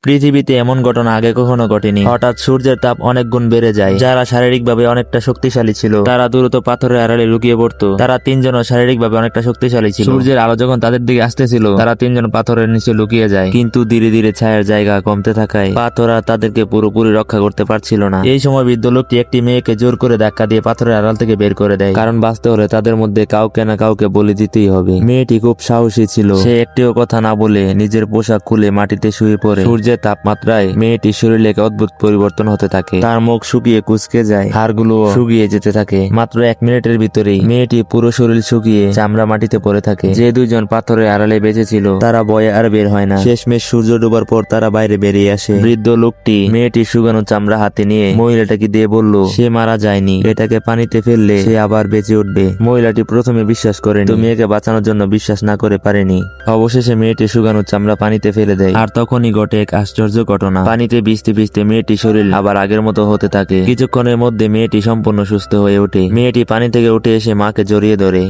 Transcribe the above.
পৃথিবীতে এমন ঘটনা আগে কখনো ঘটেনি। হঠাৎ সূর্যের তাপ অনেক গুণ বেড়ে যায়। যারা শারীরিকভাবে অনেকটা শক্তিশালী ছিল তারা দ্রুত পাথরের আড়ালে লুকিয়ে পড়তো। তারা তিনজনও শারীরিকভাবে অনেকটা শক্তিশালী ছিল। সূর্যের আলো যখন তাদের দিকে আসতেছিল তারা তিনজন পাথরের নিচে লুকিয়ে যায়। কিন্তু ধীরে ধীরে ছায়ার জায়গা কমতে থাকায় পাথর আর তাদেরকে পুরোপুরি রক্ষা করতে পারছিল না। এই সময় বৃদ্ধ লোকটি একটি মেয়েকে জোর করে ধাক্কা দিয়ে পাথরের আড়াল থেকে বের করে দেয়। কারণ বাঁচতে হলে তাদের মধ্যে কাউকে না কাউকে বলি দিতেই হবে। মেয়েটি খুব সাহসী ছিল। সে একটিও কথা না বলে নিজের পোশাক খুলে মাটিতে শুয়ে পড়ে। সূর্যের তাপমাত্রায় মেয়েটির শরীরে এক অদ্ভুত পরিবর্তন হতে থাকে। তার মুখ শুকিয়ে কুঁচকে যায়, হাড়গুলো শুকিয়ে যেতে থাকে। মাত্র 1 মিনিটের ভিতরেই মেয়েটি পুরো শরীর শুকিয়ে চামড়া মাটিতে পড়ে থাকে। যে দুইজন পাথরের আড়ালে বেঁচেছিল তারা ভয়ে আর বের হয় না। শেষমেশ সূর্য ডোবার পর তারা বাইরে বেরিয়ে আসে। বৃদ্ধ লোকটি মেয়েটির শুকানো চামড়া হাতে নিয়ে মহিলাটাকে দিয়ে বলল সে মারা যায়নি, এটাকে পানিতে ফেললে সে আবার বেঁচে উঠবে। মহিলাটি প্রথমে বিশ্বাস করেনি, তো মেয়েকে বাঁচানোর জন্য বিশ্বাস না করে পারেনি। অবশেষে মেয়েটি শুকানো চামড়া পানিতে ফেলে দেয়। আর তখনই ঘটে এক আশ্চর্য ঘটনা। পানিতে ভিজতে ভিজতে মেয়েটির শরীর আবার আগের মতো হতে থাকে। কিছুক্ষণের মধ্যে মেয়েটি সম্পূর্ণ সুস্থ হয়ে ওঠে। মেয়েটি পানি থেকে উঠে এসে মাকে জড়িয়ে ধরে।